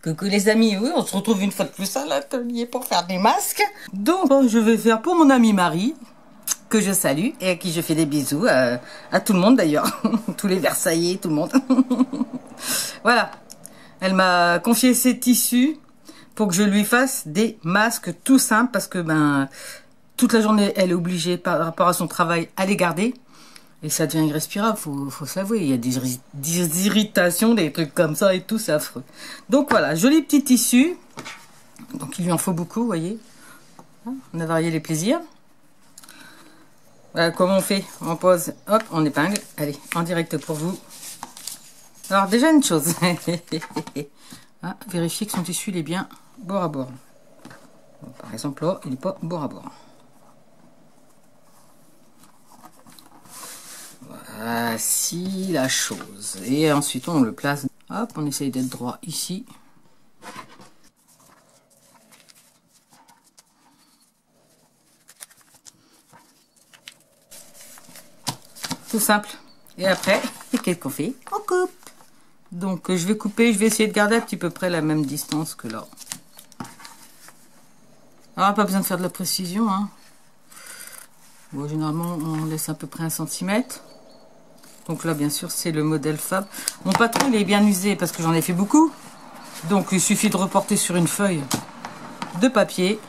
Coucou les amis, oui, on se retrouve une fois de plus à l'atelier pour faire des masques. Donc, je vais faire pour mon amie Marie, que je salue et à qui je fais des bisous, à tout le monde d'ailleurs, tous les Versaillais, tout le monde. Voilà, elle m'a confié ses tissus pour que je lui fasse des masques tout simples parce que toute la journée, elle est obligée par rapport à son travail à les garder. Et ça devient irrespirable, faut s'avouer. Il y a des irritations, des trucs comme ça et tout, c'est affreux. Donc voilà, joli petit tissu. Donc il lui en faut beaucoup, vous voyez. On a varié les plaisirs. Voilà comment on fait. On pose, hop, on épingle. Allez, en direct pour vous. Alors déjà une chose. Vérifier que son tissu il est bien bord à bord. Bon, par exemple là, il n'est pas bord à bord. Voici la chose. Et ensuite, on le place. Hop, on essaye d'être droit ici. Tout simple. Et après, qu'est-ce qu'on fait? On coupe. Donc, je vais couper. Je vais essayer de garder à petit peu près la même distance que là. Alors, pas besoin de faire de la précision. Hein. Bon, généralement, on laisse à peu près 1 cm. Donc là, bien sûr, c'est le modèle Fab. Mon patron, il est bien usé parce que j'en ai fait beaucoup. Donc, il suffit de reporter sur une feuille de papier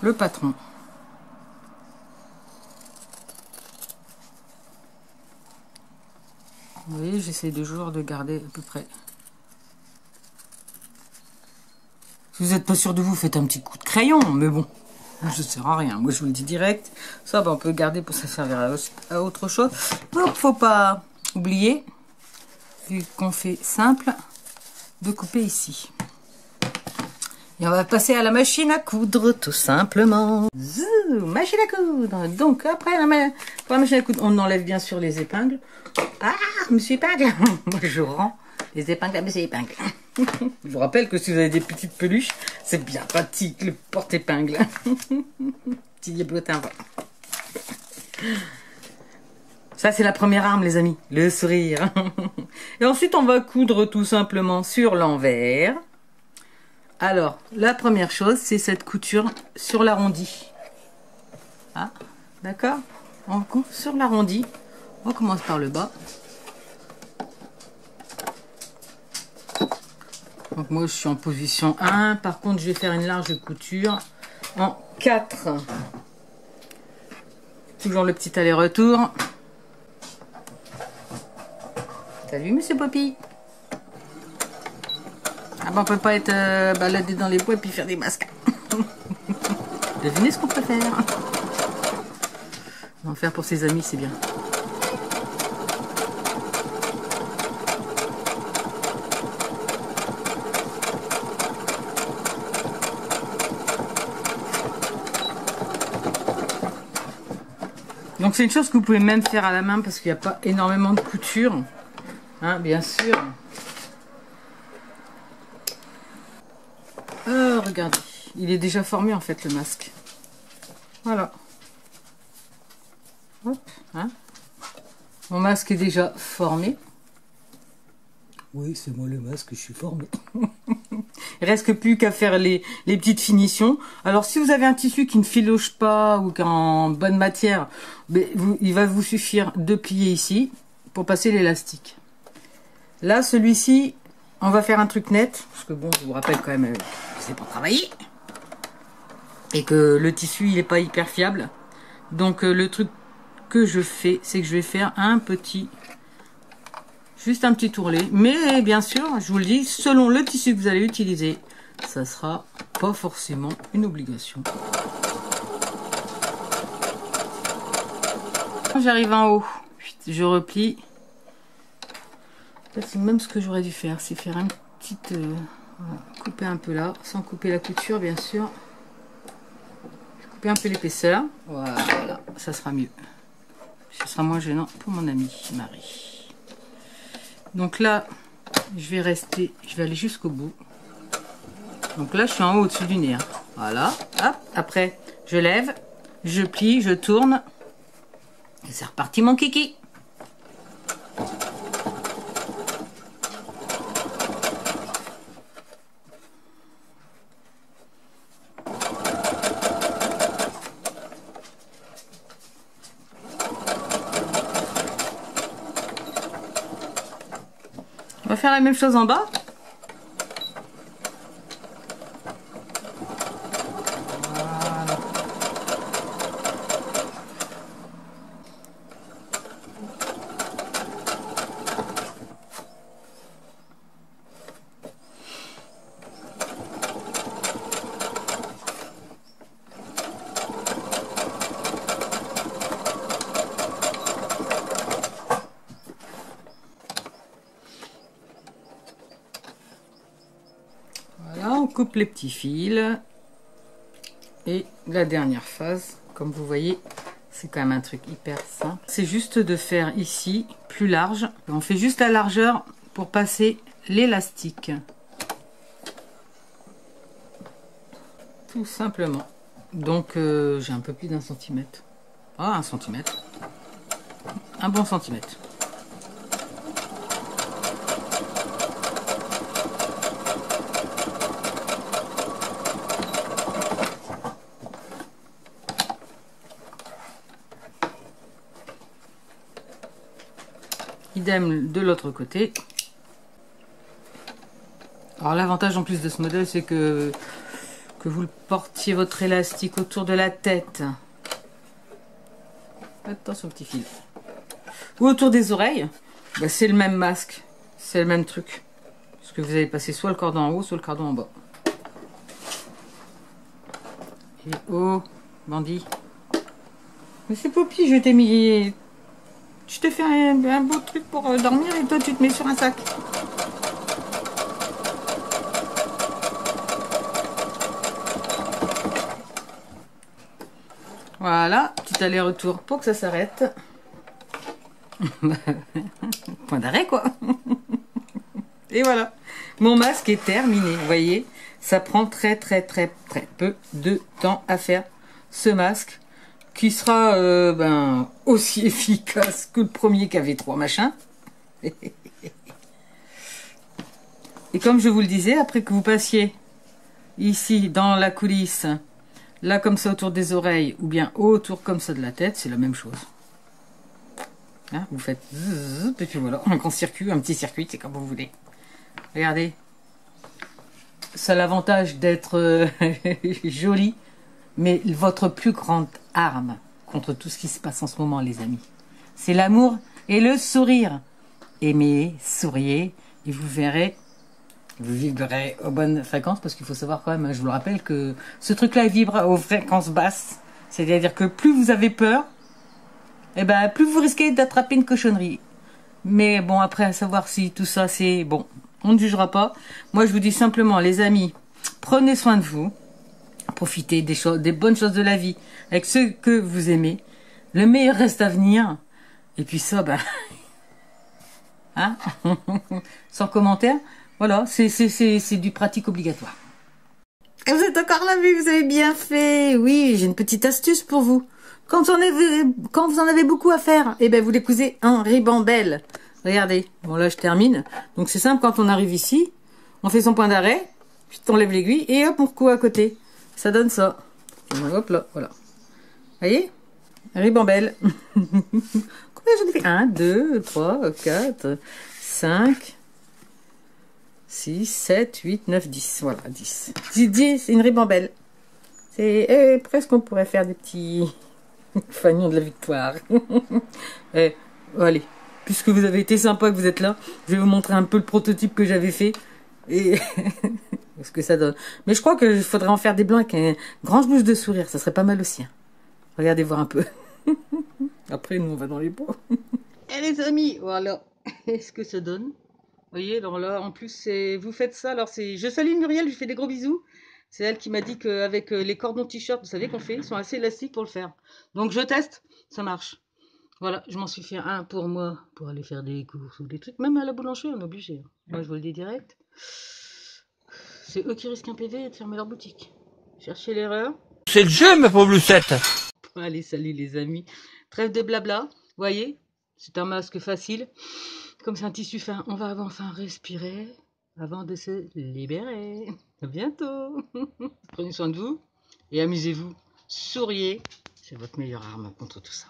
le patron. Vous voyez, j'essaie toujours de garder à peu près. Si vous n'êtes pas sûr de vous, faites un petit coup de crayon. Mais bon, ça ne sert à rien. Moi, je vous le dis direct. Ça, on peut garder pour ça servir à autre chose. Donc, faut pas oublier, vu qu'on fait simple, de couper ici. Et on va passer à la machine à coudre, tout simplement. Zou, machine à coudre. Donc, après, pour la machine à coudre, on enlève bien sûr les épingles. Ah, monsieur épingle. Moi, je rends les épingles à monsieur épingle. Je vous rappelle que si vous avez des petites peluches, c'est bien pratique le porte-épingle. Petit diablotin. Ça, c'est la première arme, les amis. Le sourire. Et ensuite, on va coudre tout simplement sur l'envers. Alors, la première chose, c'est cette couture sur l'arrondi. Ah, d'accord? On coupe sur l'arrondi. On commence par le bas. Donc moi, je suis en position 1. Par contre, je vais faire une large couture en 4. Toujours le petit aller-retour. Salut, monsieur Poppy. Ah ben, on peut pas être baladé dans les bois et puis faire des masques. Devinez ce qu'on peut faire. En faire pour ses amis, c'est bien. Donc c'est une chose que vous pouvez même faire à la main parce qu'il n'y a pas énormément de couture. Hein, bien sûr. Regardez, il est déjà formé en fait le masque. Voilà. Hop, hein. Mon masque est déjà formé. Oui, c'est moi le masque, je suis formé. Il reste plus qu'à faire les petites finitions. Alors, si vous avez un tissu qui ne filoche pas ou qui est en bonne matière, il va vous suffire de plier ici pour passer l'élastique. Là, celui-ci, on va faire un truc net. Parce que bon, je vous rappelle quand même que c'est pour travailler. Et que le tissu, il n'est pas hyper fiable. Donc, le truc que je fais, c'est que je vais faire juste un petit tourlet. Mais bien sûr, je vous le dis, selon le tissu que vous allez utiliser, ça sera pas forcément une obligation. J'arrive en haut, je replie. C'est même ce que j'aurais dû faire, c'est faire un petit couper un peu là, sans couper la couture bien sûr. Couper un peu l'épaisseur. Voilà, ça sera mieux. Ce sera moins gênant pour mon amie Marie. Donc là, je vais aller jusqu'au bout. Donc là, je suis en haut au-dessus du nez. Hein. Voilà. Hop. Après, je lève, je plie, je tourne. Et c'est reparti mon kiki. faire la même chose en bas. Voilà, on coupe les petits fils. Et la dernière phase, comme vous voyez, c'est quand même un truc hyper simple. C'est juste de faire ici plus large. On fait juste la largeur pour passer l'élastique. Tout simplement. Donc j'ai un peu plus d'1 centimètre. Ah, 1 centimètre. Un bon centimètre. Idem de l'autre côté. Alors l'avantage en plus de ce modèle, c'est que vous portiez votre élastique autour de la tête. Attention petit fil. Ou autour des oreilles. Bah, c'est le même masque. C'est le même truc. Parce que vous allez passer soit le cordon en haut, soit le cordon en bas. Et oh, bandit. Mais c'est Poppy, je t'ai mis... Je te fais un beau truc pour dormir et toi tu te mets sur un sac. Voilà, petit aller-retour pour que ça s'arrête. Point d'arrêt quoi. Et voilà, mon masque est terminé. Vous voyez, ça prend très peu de temps à faire ce masque. Qui sera aussi efficace que le premier qui avait 3 machins. Et comme je vous le disais, après que vous passiez ici dans la coulisse, là comme ça autour des oreilles, ou bien autour comme ça de la tête, c'est la même chose. Hein, vous faites zzz, et puis voilà, un grand circuit, un petit circuit, c'est comme vous voulez. Regardez. Ça a l'avantage d'être joli. Mais votre plus grande arme contre tout ce qui se passe en ce moment, les amis, c'est l'amour et le sourire. Aimez, souriez, et vous verrez, vous vibrerez aux bonnes fréquences, parce qu'il faut savoir quand même, je vous le rappelle, que ce truc-là vibre aux fréquences basses. C'est-à-dire que plus vous avez peur, et ben plus vous risquez d'attraper une cochonnerie. Mais bon, après, à savoir si tout ça, c'est bon, on ne jugera pas. Moi, je vous dis simplement, les amis, prenez soin de vous. Profitez des choses, des bonnes choses de la vie avec ceux que vous aimez. Le meilleur reste à venir. Et puis ça, hein sans commentaire. Voilà, c'est du pratique obligatoire. Et vous êtes encore là, oui, vous avez bien fait. Oui, j'ai une petite astuce pour vous. Quand vous en avez beaucoup à faire, eh ben vous décousez un ribambelle. Regardez. Bon là, je termine. Donc c'est simple, quand on arrive ici, on fait son point d'arrêt, puis on lève l'aiguille et hop, on recoue à côté. Ça donne ça. Et hop là, voilà. Voyez? Ribambelle. Combien j'en ai fait? 1, 2, 3, 4, 5, 6, 7, 8, 9, 10. Voilà, 10. 10, c'est une ribambelle. C'est presque on pourrait faire des petits fagnons de la victoire. Allez, puisque vous avez été sympa que vous êtes là, je vais vous montrer un peu le prototype que j'avais fait. Et ce que ça donne. Mais je crois qu'il faudrait en faire des blancs avec un grand bouche de sourire. Ça serait pas mal aussi. Hein. Regardez voir un peu. Après, nous, on va dans les bois. Et les amis, voilà. Ce que ça donne. Vous voyez, alors là, en plus, vous faites ça. Alors, je salue Muriel, je lui fais des gros bisous. C'est elle qui m'a dit qu'avec les cordons t-shirt, vous savez qu'on fait, ils sont assez élastiques pour le faire. Donc, je teste, ça marche. Voilà, je m'en suis fait un pour moi, pour aller faire des courses ou des trucs. Même à la boulangerie, on est obligé. Moi, je vous le dis direct. C'est eux qui risquent un PV et de fermer leur boutique. Cherchez l'erreur. C'est le jeu, ma pauvre Lucette. Allez, salut les amis. Trêve de blabla. Voyez, c'est un masque facile. Comme c'est un tissu fin, on va enfin respirer avant de se libérer. À bientôt. Prenez soin de vous et amusez-vous. Souriez. C'est votre meilleure arme contre tout ça.